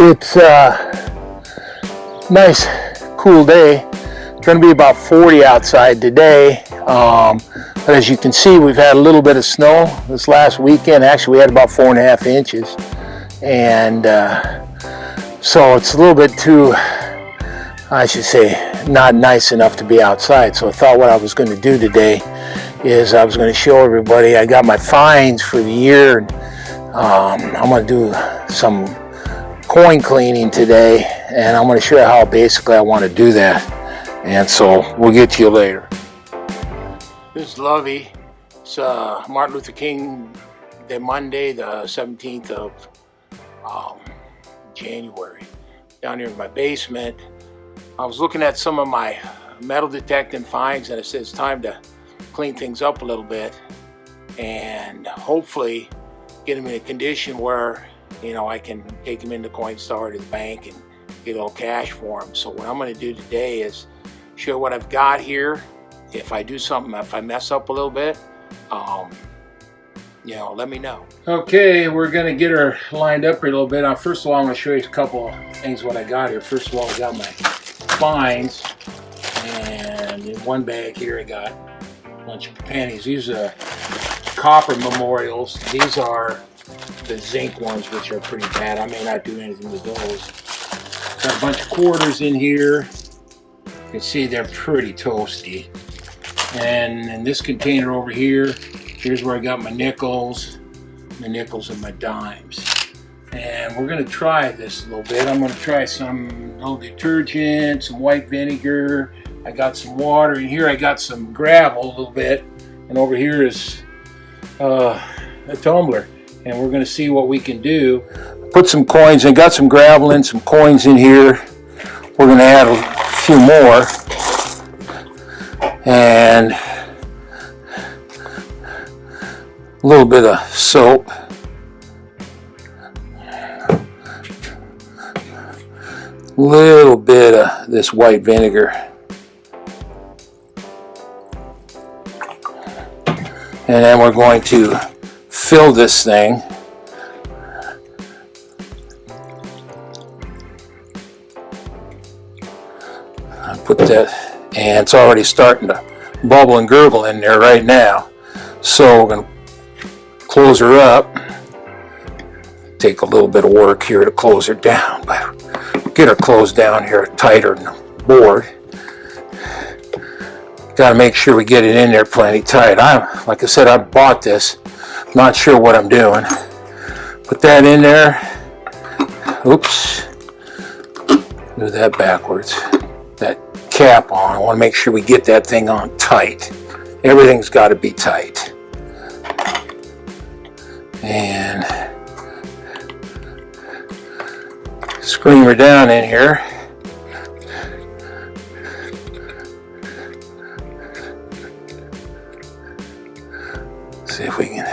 It's nice cool day. It's going to be about 40 outside today, but as you can see, we've had a little bit of snow this last weekend. Actually, we had about 4.5 inches, and so it's a little bit too, I should say, not nice enough to be outside. So I thought what I was going to do today is I was going to show everybody I got my finds for the year, and I'm going to do some coin cleaning today, and I'm going to show you how basically I want to do that. And so we'll get to you later. This is Lovie. It's Martin Luther King Day, Monday, the 17th of January. Down here in my basement, I was looking at some of my metal detecting finds, and it said it's time to clean things up a little bit and hopefully get them in a condition where, you know, I can take them into Coinstar to the bank and get a little cash for them. So what I'm going to do today is show what I've got here. If I do something, if I mess up a little bit, you know, let me know. Okay, we're going to get her lined up here a little bit. First of all, I'm going to show you a couple of things what I got here. First of all, I got my finds, and in one bag here I got a bunch of pennies. These are copper memorials. These are the zinc ones, which are pretty bad. I may not do anything with those. Got a bunch of quarters in here. You can see they're pretty toasty. And in this container over here, here's where I got my nickels and my dimes. And we're going to try this a little bit. I'm going to try some little detergent, some white vinegar. I got some water. And here I got some gravel a little bit. And over here is a tumbler. And we're going to see what we can do. Put some coins in. Got some gravel and some coins in here. We're going to add a few more. And a little bit of soap. A little bit of this white vinegar. And then we're going to fill this thing. I put that, and it's already starting to bubble and gurgle in there right now. So we're going to close her up. Take a little bit of work here to close her down, but get her closed down here tighter than the board. Got to make sure we get it in there plenty tight. Like I said, I bought this. Not sure what I'm doing. Put that in there. Oops. Do that backwards. That cap on. I want to make sure we get that thing on tight. Everything's got to be tight. And screw her down in here. See if we can.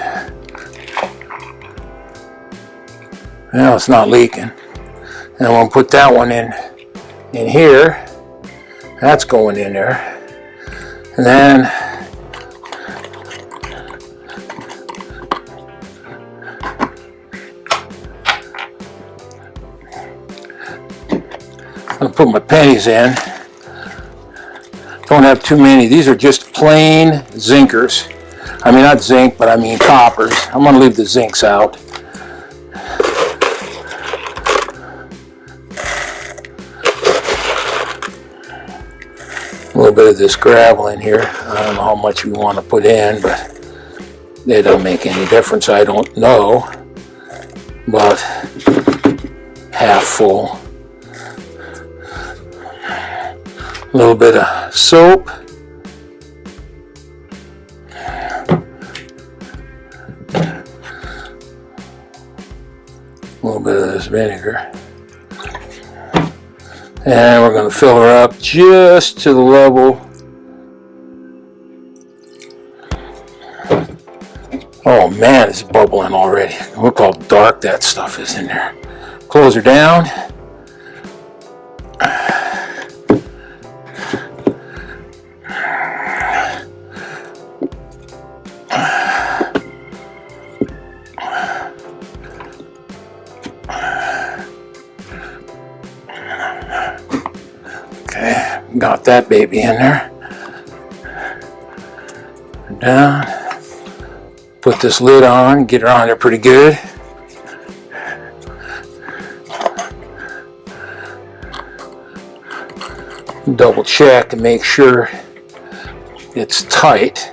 Well, it's not leaking. And we'll put that one in here. That's going in there. And then I'll put my pennies in. Don't have too many. These are just plain zinkers. I mean, not zinc, but I mean coppers. I'm going to leave the zincs out. A little bit of this gravel in here. I don't know how much we want to put in, but it don't make any difference. I don't know. But half full. A little bit of soap. A little bit of this vinegar. And we're going to fill her up just to the level. Oh man, it's bubbling already. Look how dark that stuff is in there. Close her down. Got that baby in there. Down. Put this lid on, get her on there pretty good. Double check and make sure it's tight.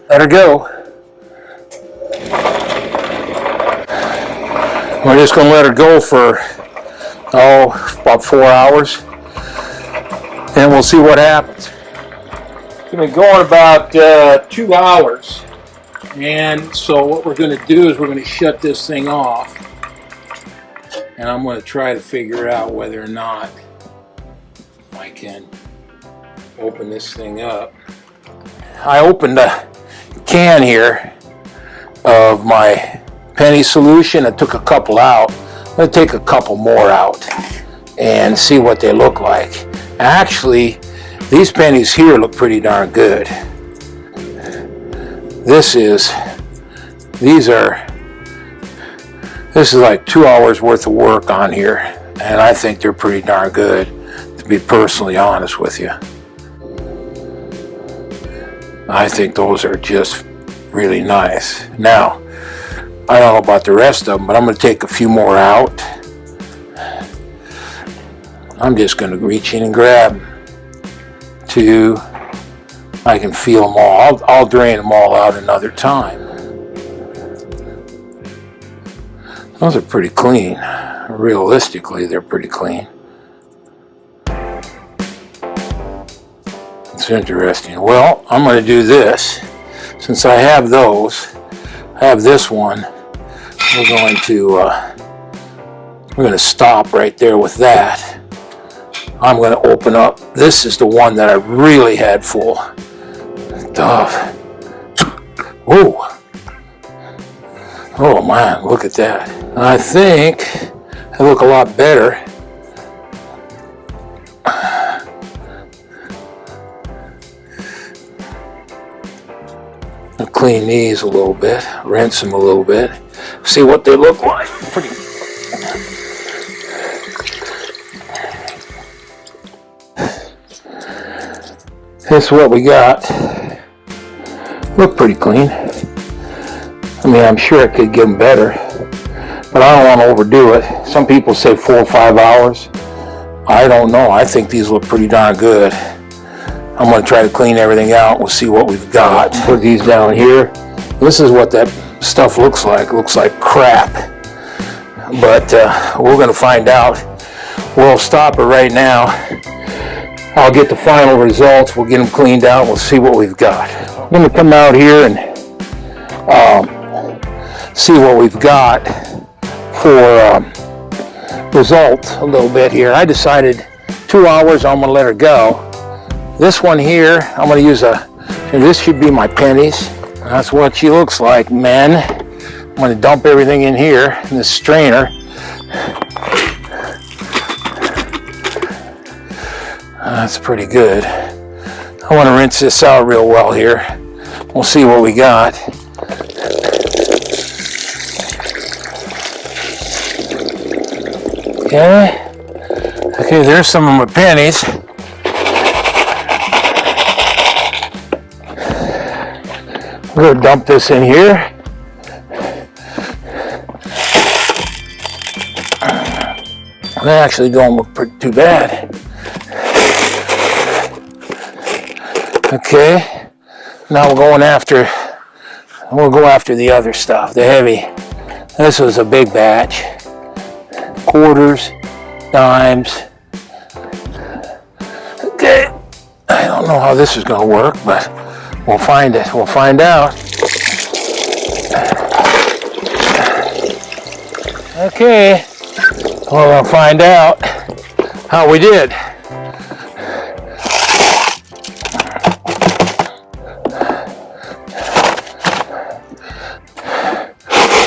Let her go. We're just going to let her go for, about 4 hours. And we'll see what happens. It's been going about 2 hours. And so what we're going to do is we're going to shut this thing off. And I'm going to try to figure out whether or not I can open this thing up. I opened a can here of my penny solution. I took a couple out. I'm going to take a couple more out and see what they look like. Actually, these pennies here look pretty darn good. This is like 2 hours worth of work on here, and I think they're pretty darn good, to be personally honest with you. I think those are just really nice. Now, I don't know about the rest of them, but I'm going to take a few more out. I'm just going to reach in and grab 2. I can feel them all. I'll drain them all out another time. Those are pretty clean. Realistically, they're pretty clean. It's interesting. Well, I'm going to do this. Since I have those, I have this one. We're going to stop right there with that. I'm going to open up. This is the one that I really had full. Tough. Whoa. Oh man, look at that. I think I look a lot better. I'll clean these a little bit, rinse them a little bit, see what they look like. This is what we got. Look pretty clean. I mean, I'm sure I could get them better, but I don't want to overdo it. Some people say 4 or 5 hours. I don't know. I think these look pretty darn good. I'm going to try to clean everything out. We'll see what we've got. Put these down here. This is what that stuff looks like. It looks like crap. But we're going to find out. We'll stop it right now. I'll get the final results. We'll get them cleaned out. We'll see what we've got. I'm going to come out here and see what we've got for results a little bit here. I decided 2 hours. I'm going to let her go. This one here, I'm going to use and this should be my pennies. That's what she looks like, men. I'm going to dump everything in here in this strainer. That's pretty good. I want to rinse this out real well here. We'll see what we got. Okay, there's some of my pennies. We're going to dump this in here. They actually don't look too bad. Okay, now we'll go after the other stuff, the heavy. This was a big batch. Quarters, dimes. Okay, I don't know how this is going to work, but we'll find it. We'll find out. Okay, we'll find out how we did.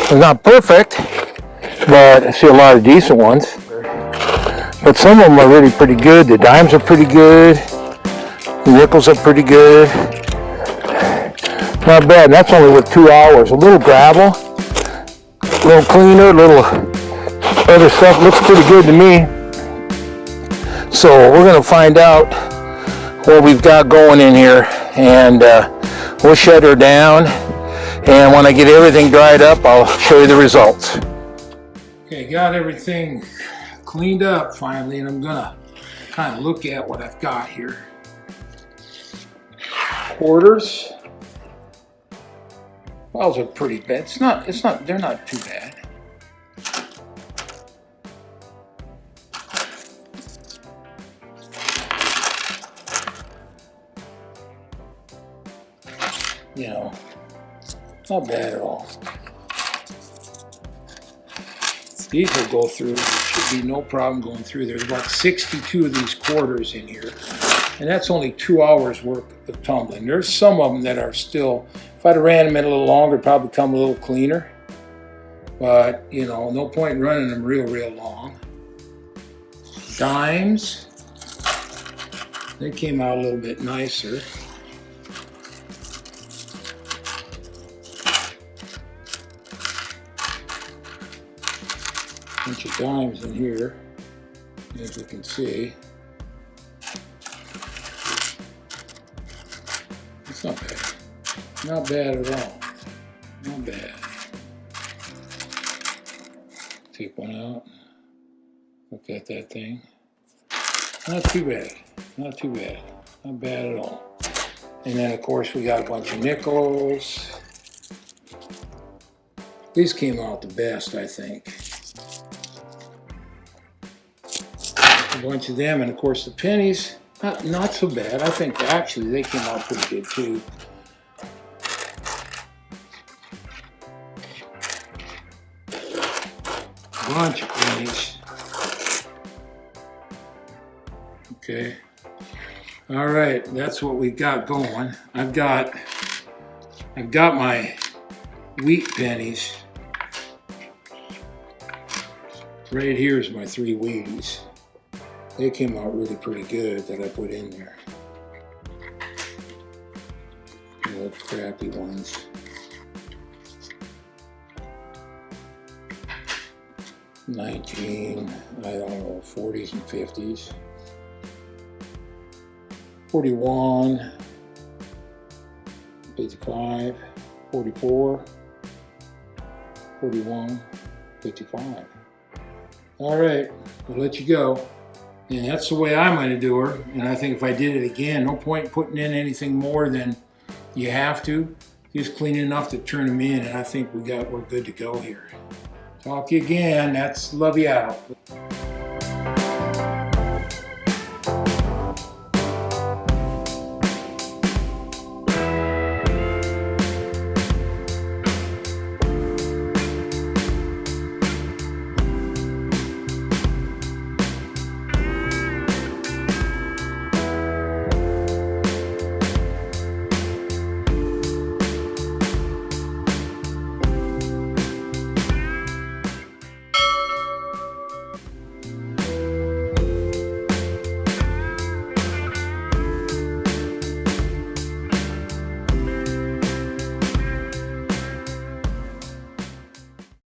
It's not perfect, but I see a lot of decent ones. But some of them are really pretty good. The dimes are pretty good. The nickels are pretty good. Not bad. That's only with 2 hours. A little gravel, a little cleaner, a little other stuff. Looks pretty good to me. So we're going to find out what we've got going in here, and we'll shut her down. And when I get everything dried up, I'll show you the results. Okay, got everything cleaned up finally, and I'm gonna kind of look at what I've got here. Quarters. Those are pretty bad. They're not too bad. You know, not bad at all. These will go through. Should be no problem going through. There's about 62 of these quarters in here, and that's only 2 hours worth of tumbling. There's some of them that are still, if I'd have ran them in a little longer, probably come a little cleaner. But, you know, no point in running them real long. Dimes, they came out a little bit nicer. Bunch of dimes in here, as you can see. It's not bad. Not bad at all. Not bad. Take one out. Look at that thing. Not too bad. Not too bad. Not bad at all. And then, of course, we got a bunch of nickels. These came out the best, I think. A bunch of them, and of course the pennies, not so bad. I think actually they came out pretty good too. Bunch of pennies. Okay. All right, that's what we got going. I've got my wheat pennies. Right here is my 3 Wheaties. They came out really pretty good that I put in there. The crappy ones. I don't know, 40s and 50s. 41, 55, 44, 41, 55. All right, I'll let you go. And that's the way I'm going to do her. And I think if I did it again, no point in putting in anything more than you have to. Just clean enough to turn them in, and I think we're good to go here. Talk to you again. That's Lovie out.